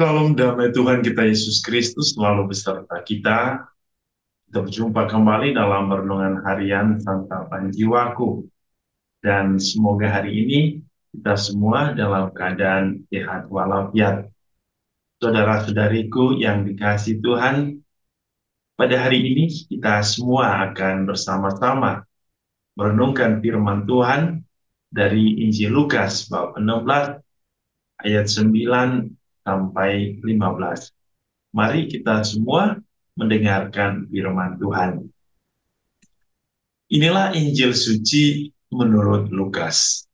Salam damai Tuhan kita Yesus Kristus selalu beserta kita. Kita berjumpa kembali dalam renungan harian santapan jiwaku. Dan semoga hari ini kita semua dalam keadaan sehat walafiat. Saudara-saudariku yang dikasihi Tuhan, pada hari ini kita semua akan bersama-sama merenungkan firman Tuhan dari Injil Lukas bab 16 ayat 9 sampai 15. Mari kita semua mendengarkan firman Tuhan. Inilah Injil suci menurut Lukas.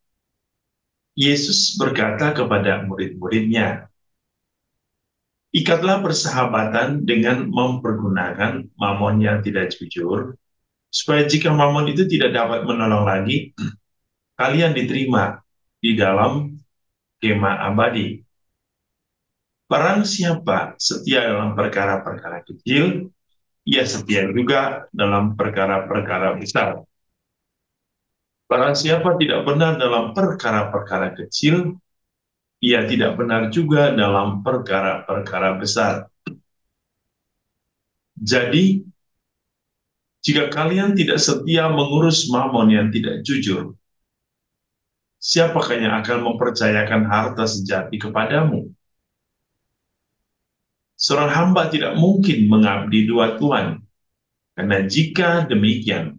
Yesus berkata kepada murid-muridnya, "Ikatlah persahabatan dengan mempergunakan mamon yang tidak jujur, supaya jika mamon itu tidak dapat menolong lagi, kalian diterima di dalam kemah abadi. Barang siapa setia dalam perkara-perkara kecil, ia setia juga dalam perkara-perkara besar. Barang siapa tidak benar dalam perkara-perkara kecil, ia tidak benar juga dalam perkara-perkara besar. Jadi, jika kalian tidak setia mengurus mamon yang tidak jujur, siapakah yang akan mempercayakan harta sejati kepadamu? Seorang hamba tidak mungkin mengabdi dua tuan, karena jika demikian,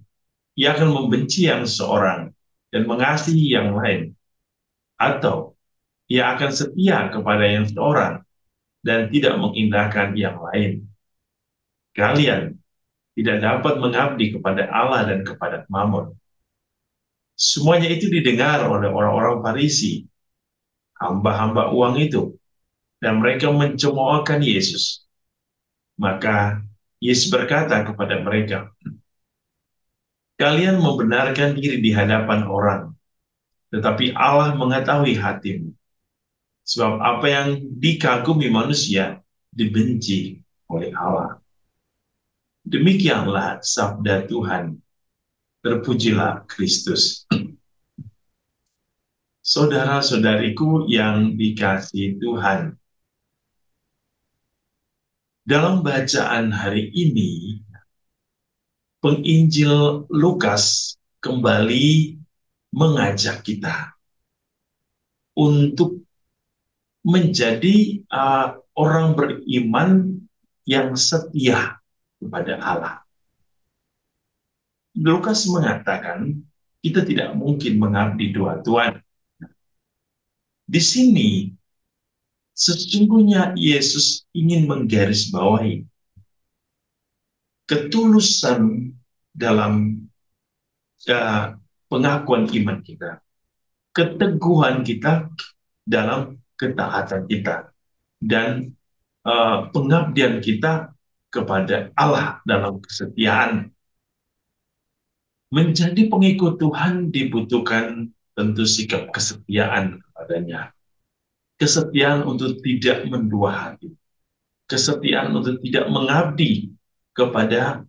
ia akan membenci yang seorang dan mengasihi yang lain, atau ia akan setia kepada yang seorang dan tidak mengindahkan yang lain. Kalian tidak dapat mengabdi kepada Allah dan kepada Mammon." Semuanya itu didengar oleh orang-orang Farisi, hamba-hamba uang itu, dan mereka mencemoohkan Yesus. Maka Yesus berkata kepada mereka, "Kalian membenarkan diri di hadapan orang, tetapi Allah mengetahui hatimu. Sebab apa yang dikagumi manusia dibenci oleh Allah." Demikianlah sabda Tuhan. Terpujilah Kristus. Saudara-saudariku yang dikasihi Tuhan, dalam bacaan hari ini, penginjil Lukas kembali mengajak kita untuk menjadi orang beriman yang setia kepada Allah. Lukas mengatakan kita tidak mungkin mengabdi dua tuan. Di sini sesungguhnya Yesus ingin menggarisbawahi ketulusan dalam pengakuan iman kita, keteguhan kita dalam ketaatan kita, dan pengabdian kita kepada Allah dalam kesetiaan. Menjadi pengikut Tuhan dibutuhkan tentu sikap kesetiaan kepadanya. Kesetiaan untuk tidak mendua hati. Kesetiaan untuk tidak mengabdi kepada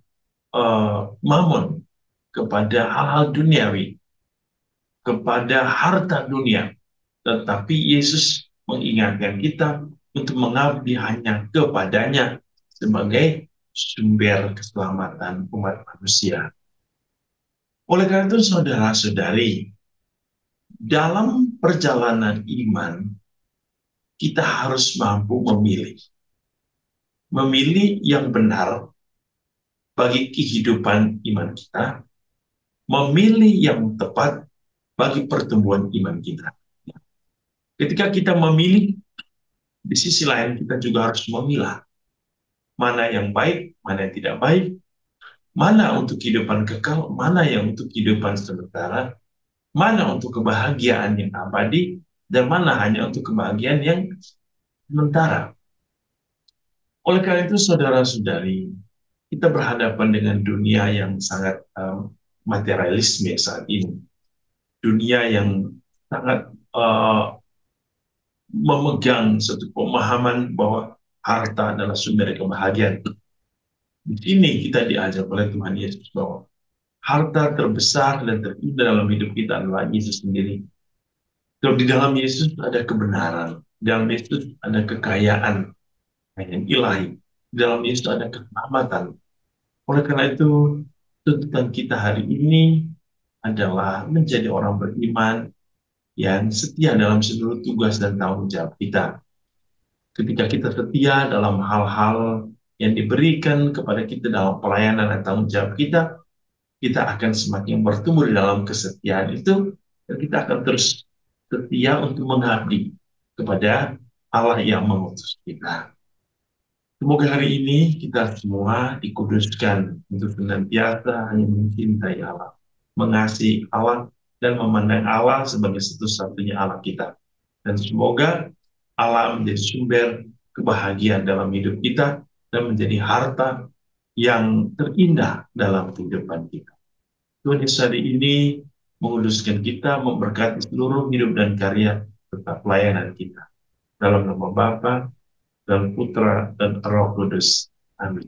mamon, kepada hal-hal duniawi, kepada harta dunia. Tetapi Yesus mengingatkan kita untuk mengabdi hanya kepadanya sebagai sumber keselamatan umat manusia. Oleh karena itu, saudara-saudari, dalam perjalanan iman, kita harus mampu memilih. Memilih yang benar bagi kehidupan iman kita, memilih yang tepat bagi pertumbuhan iman kita. Ketika kita memilih, di sisi lain kita juga harus memilah mana yang baik, mana yang tidak baik, mana untuk kehidupan kekal, mana yang untuk kehidupan sementara, mana untuk kebahagiaan yang abadi, dan mana hanya untuk kebahagiaan yang sementara. Oleh karena itu, saudara-saudari, kita berhadapan dengan dunia yang sangat materialisme saat ini. Dunia yang sangat memegang satu pemahaman bahwa harta adalah sumber kebahagiaan. Di sini kita diajar oleh Tuhan Yesus bahwa harta terbesar dan terindah dalam hidup kita adalah Yesus sendiri. Kalau di dalam Yesus ada kebenaran, di dalam Yesus ada kekayaan yang ilahi, di dalam Yesus ada keselamatan. Oleh karena itu, tuntutan kita hari ini adalah menjadi orang beriman yang setia dalam seluruh tugas dan tanggung jawab kita. Ketika kita setia dalam hal-hal yang diberikan kepada kita dalam pelayanan dan tanggung jawab kita, kita akan semakin bertumbuh di dalam kesetiaan itu, dan kita akan terus setia untuk mengabdi kepada Allah yang mengutus kita. Semoga hari ini kita semua dikuduskan untuk senantiasa hanya mencintai Allah, mengasihi Allah, dan memandang Allah sebagai satu-satunya Allah kita. Dan semoga Allah menjadi sumber kebahagiaan dalam hidup kita dan menjadi harta yang terindah dalam kehidupan kita. Tuhan Yesus hari ini menguduskan kita, memberkati seluruh hidup dan karya serta pelayanan kita. Dalam nama Bapa dan Putra dan Roh Kudus. Amin.